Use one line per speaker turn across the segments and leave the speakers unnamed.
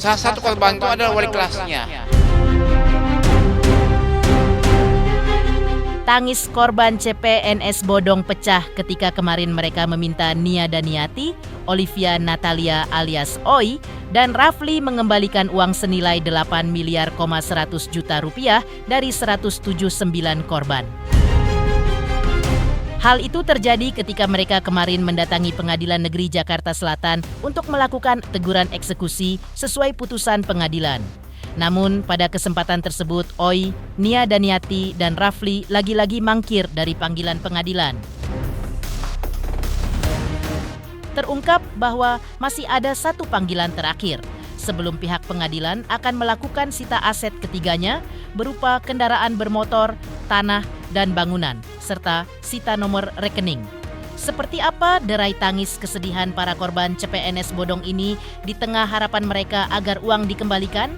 Salah satu korban itu adalah wali kelasnya.
Tangis korban CPNS Bodong pecah ketika kemarin mereka meminta Nia Daniati, Olivia Natalia alias Oi, dan Rafli mengembalikan uang senilai 8 miliar 100 juta rupiah dari 179 korban. Hal itu terjadi ketika mereka kemarin mendatangi Pengadilan Negeri Jakarta Selatan untuk melakukan teguran eksekusi sesuai putusan pengadilan. Namun pada kesempatan tersebut Oi, Nia Daniati, dan Rafli lagi-lagi mangkir dari panggilan pengadilan. Terungkap bahwa masih ada satu panggilan terakhir sebelum pihak pengadilan akan melakukan sita aset ketiganya berupa kendaraan bermotor, tanah, dan bangunan, serta sita nomor rekening. Seperti apa derai tangis kesedihan para korban CPNS Bodong ini di tengah harapan mereka agar uang dikembalikan?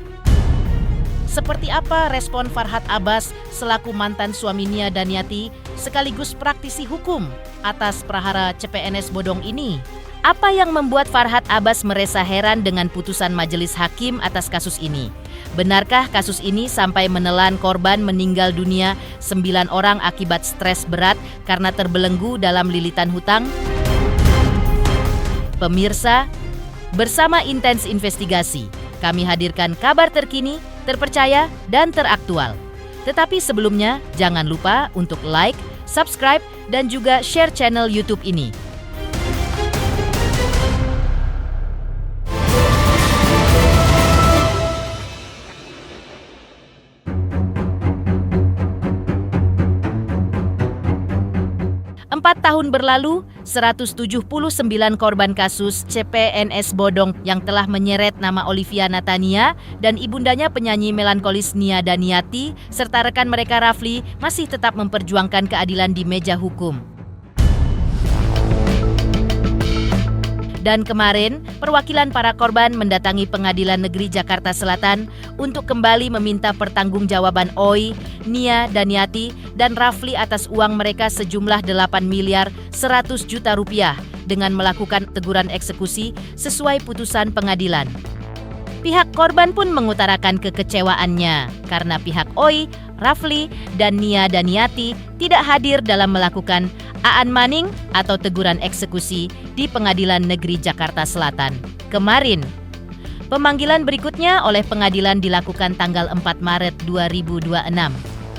Seperti apa respon Farhad Abbas selaku mantan suami Nia Daniati sekaligus praktisi hukum atas prahara CPNS Bodong ini? Apa yang membuat Farhad Abbas merasa heran dengan putusan majelis hakim atas kasus ini? Benarkah kasus ini sampai menelan korban meninggal dunia 9 orang akibat stres berat karena terbelenggu dalam lilitan hutang? Pemirsa, bersama Intens Investigasi, kami hadirkan kabar terkini, terpercaya, dan teraktual. Tetapi sebelumnya, jangan lupa untuk like, subscribe, dan juga share channel YouTube ini. Empat tahun berlalu, 179 korban kasus CPNS Bodong yang telah menyeret nama Olivia Natania dan ibundanya penyanyi melankolis Nia Daniati serta rekan mereka Rafli masih tetap memperjuangkan keadilan di meja hukum. Dan kemarin, perwakilan para korban mendatangi Pengadilan Negeri Jakarta Selatan untuk kembali meminta pertanggungjawaban Oi, Nia Daniati, dan Rafli atas uang mereka sejumlah 8 miliar 100 juta rupiah dengan melakukan teguran eksekusi sesuai putusan pengadilan. Pihak korban pun mengutarakan kekecewaannya karena pihak Oi, Rafli, dan Nia Daniati tidak hadir dalam melakukan aan maning atau teguran eksekusi di Pengadilan Negeri Jakarta Selatan kemarin. Pemanggilan berikutnya oleh pengadilan dilakukan tanggal 4 Maret 2026.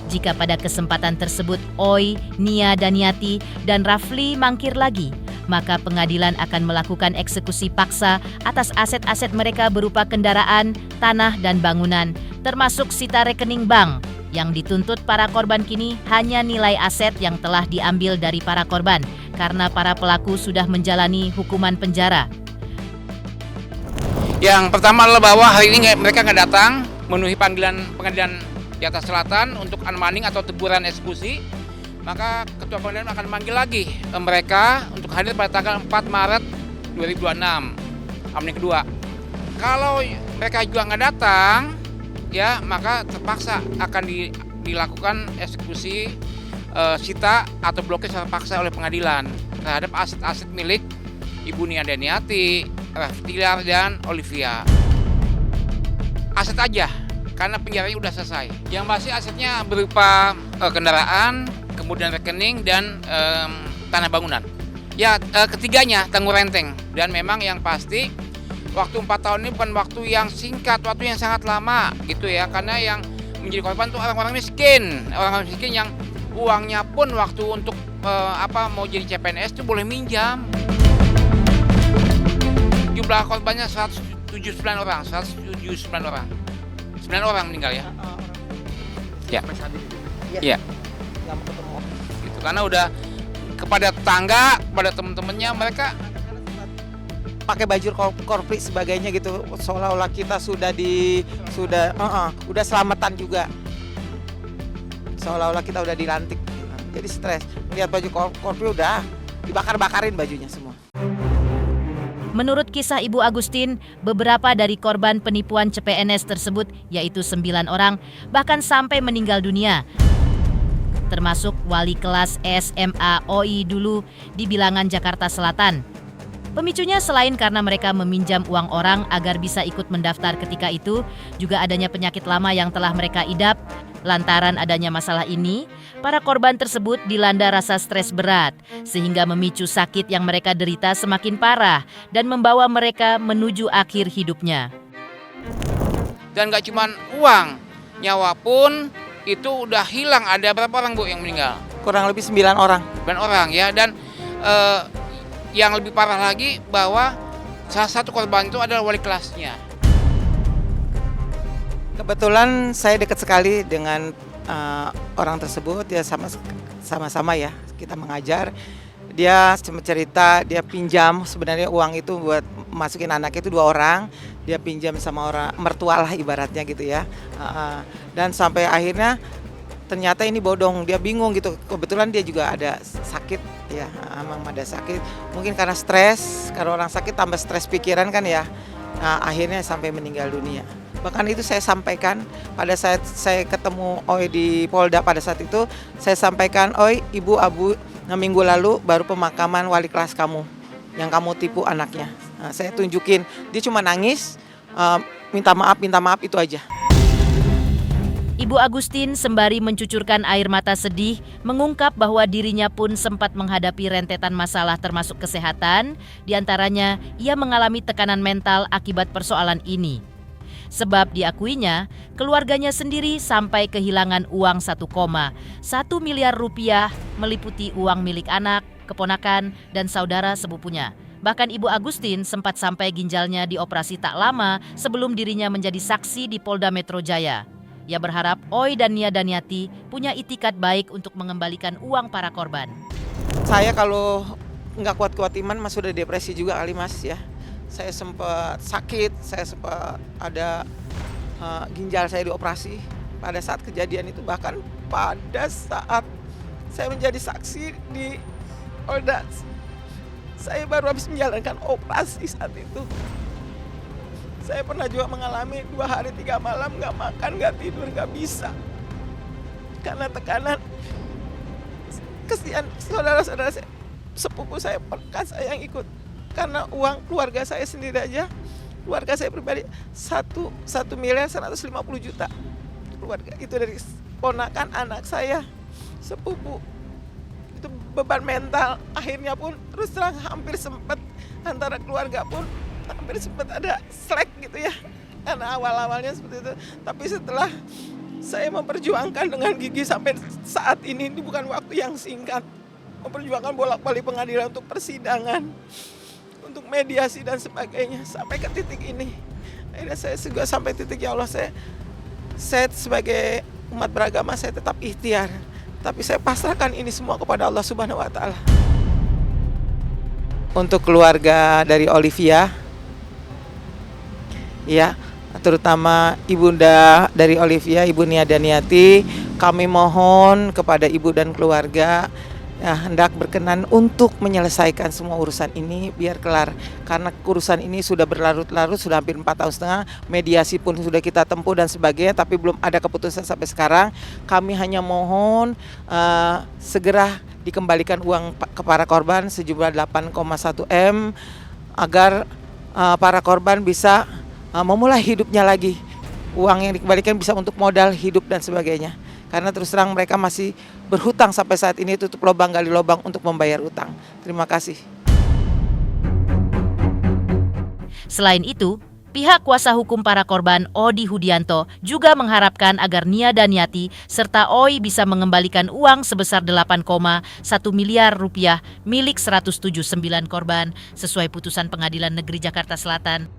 Jika pada kesempatan tersebut Oi, Nia Daniati, dan Rafli mangkir lagi, maka pengadilan akan melakukan eksekusi paksa atas aset-aset mereka berupa kendaraan, tanah, dan bangunan, termasuk sita rekening bank. Yang dituntut para korban kini hanya nilai aset yang telah diambil dari para korban karena para pelaku sudah menjalani hukuman penjara.
Yang pertama adalah bahwa hari ini mereka nggak datang memenuhi panggilan pengadilan Jakarta Selatan untuk unmanning atau teguran eksekusi. Maka ketua pengadilan akan memanggil lagi mereka untuk hadir pada tanggal 4 Maret 2026, unmanning kedua. Kalau mereka juga nggak datang, ya maka terpaksa akan dilakukan eksekusi sita atau blokir secara paksa oleh pengadilan terhadap aset-aset milik Ibu Nia Daniati, Rafli, dan Olivia. Aset aja, karena penjaranya udah selesai. Yang pasti asetnya berupa kendaraan, kemudian rekening, dan tanah bangunan. Ya, ketiganya tanggung renteng. Dan memang yang pasti waktu 4 tahun ini bukan waktu yang singkat, waktu yang sangat lama gitu ya. Karena yang menjadi korban itu orang-orang miskin yang uangnya pun waktu untuk mau jadi CPNS itu boleh minjam. Jumlah korbannya 179 orang. 9 orang meninggal ya. Ya. Iya. Gitu, karena udah kepada tetangga, kepada teman-temannya mereka
pakai baju korpri sebagainya gitu, seolah-olah kita sudah selamatan juga, seolah-olah kita udah dilantik, jadi stres melihat baju korpri udah dibakar-bakarin bajunya semua.
Menurut kisah Ibu Agustin, beberapa dari korban penipuan CPNS tersebut, yaitu 9 orang, bahkan sampai meninggal dunia. Termasuk wali kelas SMA OI dulu di Bilangan Jakarta Selatan. Pemicunya selain karena mereka meminjam uang orang agar bisa ikut mendaftar ketika itu, juga adanya penyakit lama yang telah mereka idap. Lantaran adanya masalah ini, para korban tersebut dilanda rasa stres berat, sehingga memicu sakit yang mereka derita semakin parah dan membawa mereka menuju akhir hidupnya.
Dan gak cuma uang, nyawa pun itu udah hilang. Ada berapa orang Bu yang meninggal?
Kurang lebih 9 orang.
9 orang ya. Dan yang lebih parah lagi bahwa salah satu korban itu adalah wali kelasnya.
Kebetulan saya dekat sekali dengan orang tersebut, dia sama-sama ya kita mengajar. Dia cerita dia pinjam sebenarnya uang itu buat masukin anaknya itu 2 orang, dia pinjam sama orang mertua lah ibaratnya gitu ya. Dan sampai akhirnya ternyata ini bodong, dia bingung gitu. Kebetulan dia juga ada sakit ya, memang ada sakit. Mungkin karena stres, kalau orang sakit tambah stres pikiran kan ya. Akhirnya sampai meninggal dunia. Bahkan itu saya sampaikan pada saat saya ketemu Oi di Polda pada saat itu, saya sampaikan, Oi, Ibu Abu, minggu lalu baru pemakaman wali kelas kamu yang kamu tipu anaknya. Saya tunjukin, dia cuma nangis, minta maaf itu aja.
Ibu Agustin sembari mencucurkan air mata sedih, mengungkap bahwa dirinya pun sempat menghadapi rentetan masalah termasuk kesehatan, diantaranya ia mengalami tekanan mental akibat persoalan ini. Sebab diakuinya, keluarganya sendiri sampai kehilangan uang 1,1 miliar rupiah meliputi uang milik anak, keponakan, dan saudara sepupunya. Bahkan Ibu Agustin sempat sampai ginjalnya dioperasi tak lama sebelum dirinya menjadi saksi di Polda Metro Jaya. Ia berharap Oi dan Nia Daniati punya itikat baik untuk mengembalikan uang para korban.
Saya kalau nggak kuat-kuat iman mas sudah depresi juga kali mas ya. Saya sempat sakit, saya sempat ada ginjal saya dioperasi pada saat kejadian itu. Bahkan pada saat saya menjadi saksi di Polda, saya baru habis menjalankan operasi saat itu. Saya pernah juga mengalami 2 hari 3 malam nggak makan, nggak tidur, nggak bisa. Karena tekanan, kesian saudara-saudara saya, sepupu saya, perkan saya yang ikut. Karena uang keluarga saya sendiri aja, keluarga saya pribadi 1.1.150.000.000 keluarga itu dari ponakan anak saya, sepupu. Itu beban mental. Akhirnya pun terus terang hampir sempat antara keluarga pun hampir sempat ada slack gitu ya. Karena awal-awalnya seperti itu. Tapi setelah saya memperjuangkan dengan gigi sampai saat ini bukan waktu yang singkat. Memperjuangkan bolak-balik pengadilan untuk persidangan, untuk mediasi dan sebagainya sampai ke titik ini. Akhirnya saya juga sampai titik ya Allah, saya sebagai umat beragama saya tetap ikhtiar, tapi saya pasrahkan ini semua kepada Allah Subhanahu wa taala. Untuk keluarga dari Olivia ya, terutama ibunda dari Olivia, Ibu Nia Daniati, kami mohon kepada ibu dan keluarga ya, hendak berkenan untuk menyelesaikan semua urusan ini biar kelar. Karena urusan ini sudah berlarut-larut, sudah hampir 4,5 tahun. Mediasi pun sudah kita tempuh dan sebagainya, tapi belum ada keputusan sampai sekarang. Kami hanya mohon segera dikembalikan uang ke para korban sejumlah 8,1 M agar para korban bisa memulai hidupnya lagi. Uang yang dikembalikan bisa untuk modal hidup dan sebagainya. Karena terus terang mereka masih berhutang sampai saat ini, tutup lubang gali lubang untuk membayar utang. Terima kasih.
Selain itu, pihak kuasa hukum para korban Odi Hudianto juga mengharapkan agar Nia Daniati serta Oi bisa mengembalikan uang sebesar 8,1 miliar rupiah milik 179 korban sesuai putusan Pengadilan Negeri Jakarta Selatan.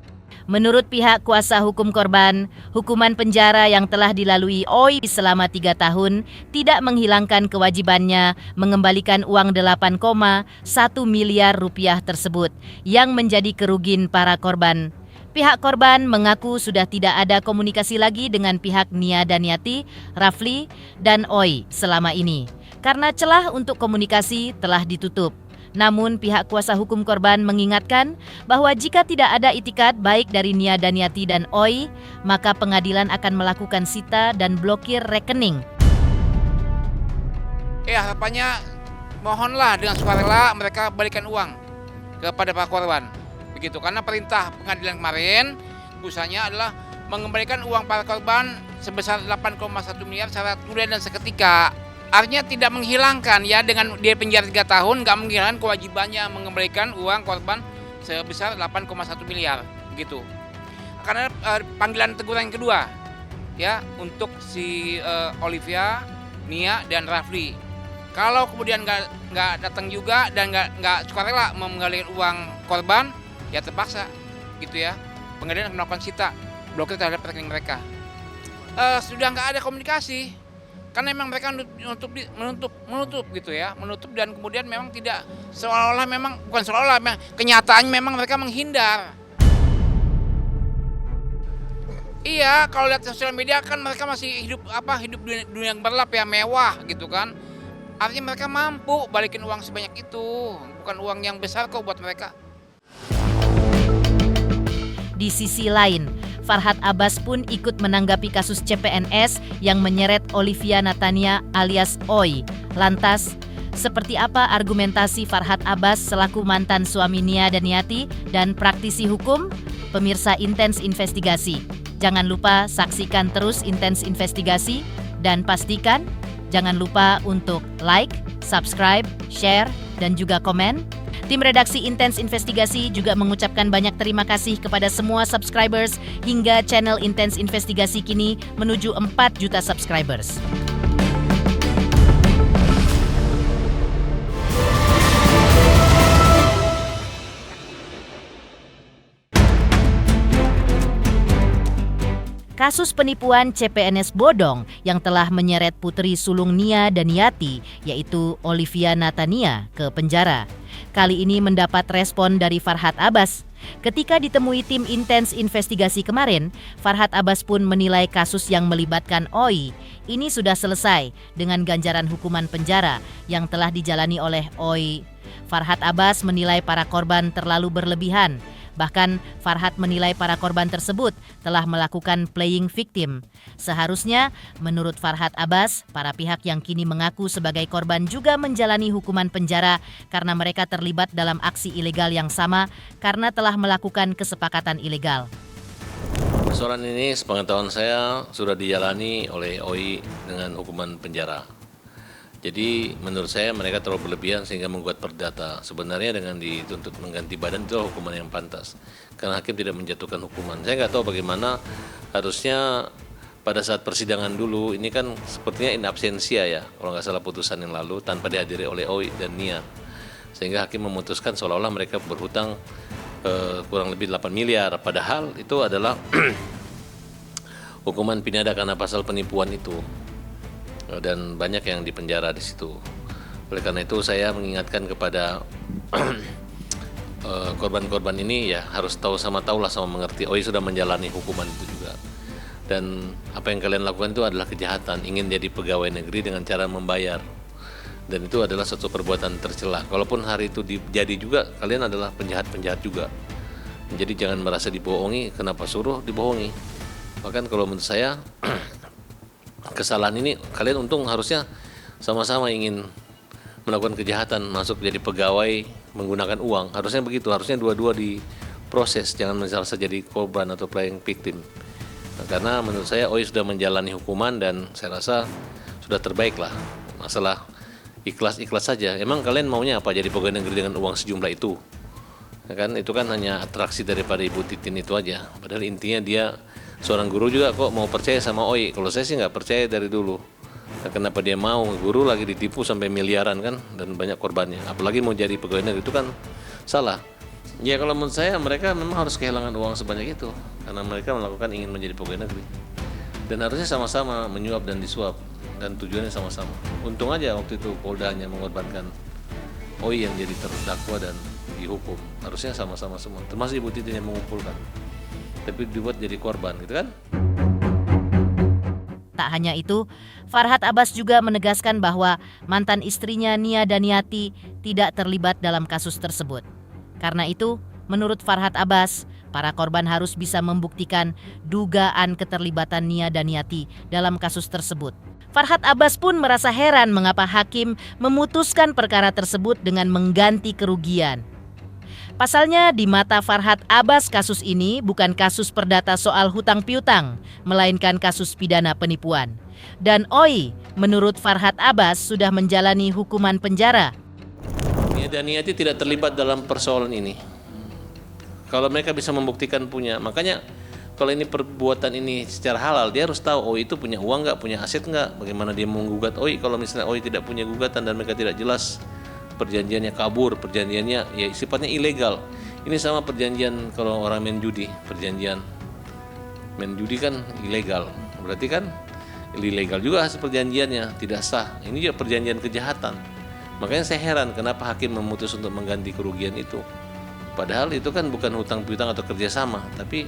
Menurut pihak kuasa hukum korban, hukuman penjara yang telah dilalui Oi selama 3 tahun tidak menghilangkan kewajibannya mengembalikan uang 8,1 miliar rupiah tersebut yang menjadi kerugian para korban. Pihak korban mengaku sudah tidak ada komunikasi lagi dengan pihak Nia Daniati, Rafli, dan Oi selama ini karena celah untuk komunikasi telah ditutup. Namun pihak kuasa hukum korban mengingatkan bahwa jika tidak ada itikat baik dari Nia Daniati dan Oi, maka pengadilan akan melakukan sita dan blokir rekening.
Harapannya mohonlah dengan sukarela mereka balikan uang kepada para korban. Begitu, karena perintah pengadilan kemarin putusannya adalah mengembalikan uang para korban sebesar 8,1 miliar secara tunai dan seketika. Artinya tidak menghilangkan ya, dengan dia penjara 3 tahun nggak menghilangkan kewajibannya mengembalikan uang korban sebesar 8,1 miliar begitu. Karena panggilan teguran yang kedua ya untuk si Olivia, Nia dan Rafli. Kalau kemudian nggak datang juga dan nggak sukarela mengembalikan uang korban, ya terpaksa gitu ya. Pengadilan akan melakukan sita, blokir terhadap rekening mereka. Sudah nggak ada komunikasi, karena memang mereka menutup gitu ya, menutup dan kemudian memang tidak seolah-olah memang bukan seolah-olah, kenyataannya memang mereka menghindar. Iya, kalau lihat sosial media kan mereka masih hidup dunia yang berlap ya, mewah gitu kan. Artinya mereka mampu balikin uang sebanyak itu, bukan uang yang besar kok buat mereka.
Di sisi lain, Farhad Abbas pun ikut menanggapi kasus CPNS yang menyeret Olivia Natania alias Oi. Lantas, seperti apa argumentasi Farhad Abbas selaku mantan suami Nia Daniati dan praktisi hukum? Pemirsa Intens Investigasi, jangan lupa saksikan terus Intens Investigasi dan pastikan jangan lupa untuk like, subscribe, share, dan juga komen. Tim redaksi Intens Investigasi juga mengucapkan banyak terima kasih kepada semua subscribers hingga channel Intens Investigasi kini menuju 4 juta subscribers. Kasus penipuan CPNS bodong yang telah menyeret putri sulung Nia Daniati, yaitu Olivia Natania, ke penjara. Kali ini mendapat respon dari Farhad Abbas. Ketika ditemui tim Intens Investigasi kemarin, Farhad Abbas pun menilai kasus yang melibatkan Oi ini sudah selesai dengan ganjaran hukuman penjara yang telah dijalani oleh Oi. Farhad Abbas menilai para korban terlalu berlebihan. Bahkan Farhad menilai para korban tersebut telah melakukan playing victim. Seharusnya, menurut Farhad Abbas, para pihak yang kini mengaku sebagai korban juga menjalani hukuman penjara karena mereka terlibat dalam aksi ilegal yang sama karena telah melakukan kesepakatan ilegal.
Persoalan ini sepengetahuan saya sudah dijalani oleh OI dengan hukuman penjara. Jadi menurut saya mereka terlalu berlebihan sehingga membuat perdata. Sebenarnya dengan dituntut mengganti badan itu hukuman yang pantas. Karena hakim tidak menjatuhkan hukuman. Saya nggak tahu bagaimana harusnya pada saat persidangan dulu, ini kan sepertinya in absentia ya, kalau nggak salah putusan yang lalu tanpa dihadiri oleh OI dan Nia. Sehingga hakim memutuskan seolah-olah mereka berhutang kurang lebih 8 miliar. Padahal itu adalah hukuman pindah karena pasal penipuan itu. Dan banyak yang dipenjara di situ. Oleh karena itu saya mengingatkan kepada korban-korban ini ya harus tahu sama mengerti. OI sudah menjalani hukuman itu juga. Dan apa yang kalian lakukan itu adalah kejahatan, ingin jadi pegawai negeri dengan cara membayar. Dan itu adalah suatu perbuatan tercela. Kalaupun hari itu jadi juga, kalian adalah penjahat-penjahat juga. Jadi jangan merasa dibohongi, kenapa suruh dibohongi. Bahkan kalau menurut saya kesalahan ini kalian untung harusnya sama-sama ingin melakukan kejahatan, masuk jadi pegawai menggunakan uang. Harusnya begitu, harusnya dua-dua diproses, jangan misalnya jadi korban atau playing victim. Nah, karena menurut saya OI sudah menjalani hukuman dan saya rasa sudah terbaik lah. Masalah ikhlas-ikhlas saja. Emang kalian maunya apa, jadi pegawai negeri dengan uang sejumlah itu? Ya kan, itu kan hanya atraksi daripada Ibu Titin itu aja. Padahal intinya dia seorang guru juga kok mau percaya sama OI. Kalau saya sih nggak percaya dari dulu. Nah, kenapa dia mau? Guru lagi ditipu sampai miliaran kan, dan banyak korbannya. Apalagi mau jadi pegawai negeri, itu kan salah. Ya kalau menurut saya mereka memang harus kehilangan uang sebanyak itu karena mereka melakukan ingin menjadi pegawai negeri. Dan harusnya sama-sama menyuap dan disuap dan tujuannya sama-sama. Untung aja waktu itu Polda hanya mengorbankan OI yang jadi terdakwa dan dihukum. Harusnya sama-sama semua. Termasuk Ibu Titin yang mengumpulkan. Tapi dibuat jadi korban gitu kan.
Tak hanya itu, Farhad Abbas juga menegaskan bahwa mantan istrinya Nia Daniati tidak terlibat dalam kasus tersebut. Karena itu, menurut Farhad Abbas, para korban harus bisa membuktikan dugaan keterlibatan Nia Daniati dalam kasus tersebut. Farhad Abbas pun merasa heran mengapa hakim memutuskan perkara tersebut dengan mengganti kerugian. Pasalnya di mata Farhad Abbas kasus ini bukan kasus perdata soal hutang piutang, melainkan kasus pidana penipuan. Dan Oi, menurut Farhad Abbas sudah menjalani hukuman penjara.
Nia dan Niati tidak terlibat dalam persoalan ini. Kalau mereka bisa membuktikan punya, makanya kalau ini perbuatan ini secara halal, dia harus tahu Oi itu punya uang nggak, punya aset nggak, bagaimana dia menggugat Oi. Kalau misalnya Oi tidak punya gugatan dan mereka tidak jelas, perjanjiannya kabur, perjanjiannya ya sifatnya ilegal. Ini sama perjanjian kalau orang main judi, perjanjian main judi kan ilegal, berarti kan ilegal juga hasil perjanjiannya, tidak sah. Ini juga perjanjian kejahatan. Makanya saya heran kenapa hakim memutus untuk mengganti kerugian itu. Padahal itu kan bukan hutang piutang atau kerjasama, tapi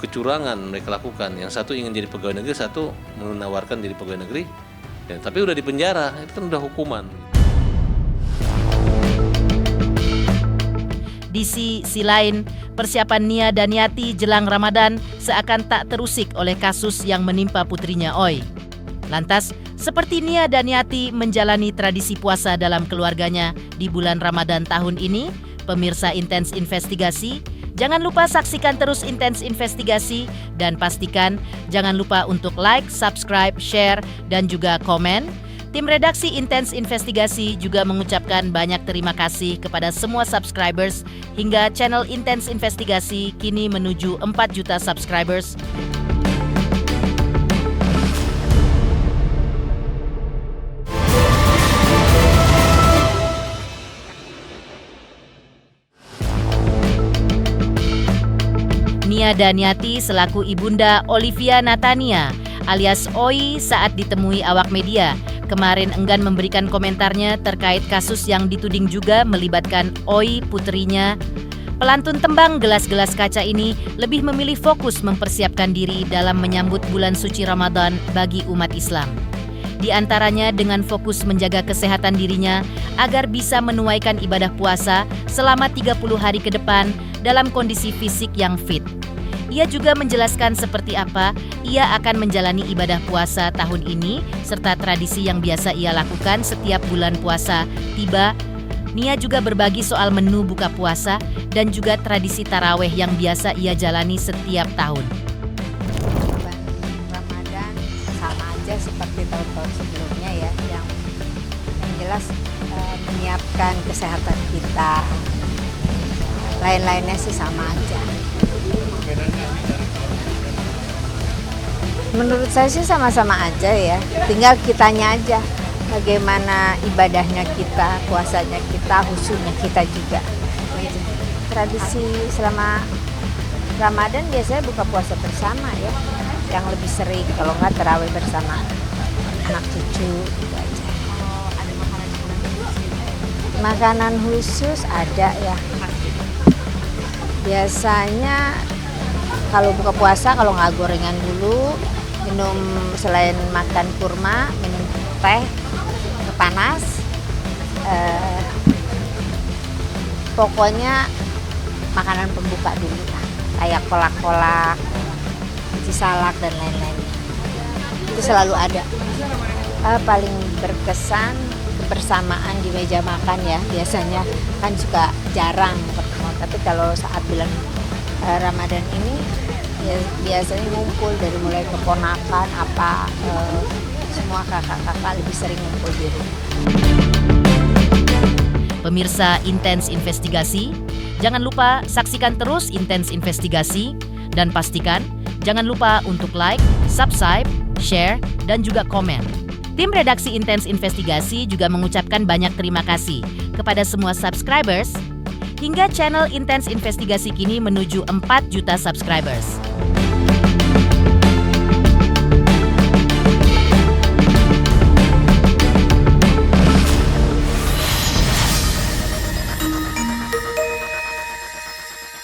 kecurangan mereka lakukan. Yang satu ingin jadi pegawai negeri, satu menawarkan jadi pegawai negeri, ya, tapi udah di penjara, itu kan udah hukuman.
Di sisi lain, persiapan Nia Daniati jelang Ramadan seakan tak terusik oleh kasus yang menimpa putrinya Oi. Lantas, seperti Nia Daniati menjalani tradisi puasa dalam keluarganya di bulan Ramadan tahun ini, pemirsa Intens Investigasi, jangan lupa saksikan terus Intens Investigasi dan pastikan jangan lupa untuk like, subscribe, share, dan juga komen. Tim redaksi Intens Investigasi juga mengucapkan banyak terima kasih kepada semua subscribers hingga channel Intens Investigasi kini menuju 4 juta subscribers. Nia Daniati selaku ibunda Olivia Natania alias Oi saat ditemui awak media kemarin enggan memberikan komentarnya terkait kasus yang dituding juga melibatkan Oi putrinya. Pelantun tembang gelas-gelas kaca ini lebih memilih fokus mempersiapkan diri dalam menyambut bulan suci Ramadan bagi umat Islam. Di antaranya dengan fokus menjaga kesehatan dirinya agar bisa menuaikan ibadah puasa selama 30 hari ke depan dalam kondisi fisik yang fit. Ia juga menjelaskan seperti apa ia akan menjalani ibadah puasa tahun ini serta tradisi yang biasa ia lakukan setiap bulan puasa tiba. Nia juga berbagi soal menu buka puasa dan juga tradisi taraweh yang biasa ia jalani setiap tahun.
Ramadan sama aja seperti tahun-tahun sebelumnya ya, yang jelas menyiapkan kesehatan kita. Lain-lainnya sih sama aja. Menurut saya sih sama-sama aja ya, tinggal kitanya aja bagaimana ibadahnya kita, puasanya kita, khusyuknya kita juga. Tradisi selama Ramadan biasanya buka puasa bersama ya, yang lebih sering kalau nggak tarawih bersama anak cucu gitu aja. Makanan khusus ada ya. Biasanya kalau buka puasa kalau nggak gorengan dulu, minum selain makan kurma, minum teh panas. Pokoknya makanan pembuka dulu lah, kayak kolak-kolak, biji salak dan lain-lainnya. Itu selalu ada. Paling berkesan kebersamaan di meja makan ya, biasanya kan suka jarang ketemu. Tapi kalau saat bulan Ramadan ini ya biasanya ngumpul dari mulai keponakan semua kakak-kakak lebih sering ngumpul di rumah.
Pemirsa Intens Investigasi, jangan lupa saksikan terus Intens Investigasi dan pastikan jangan lupa untuk like, subscribe, share, dan juga komen. Tim redaksi Intens Investigasi juga mengucapkan banyak terima kasih kepada semua subscribers hingga channel Intens Investigasi kini menuju 4 juta subscribers.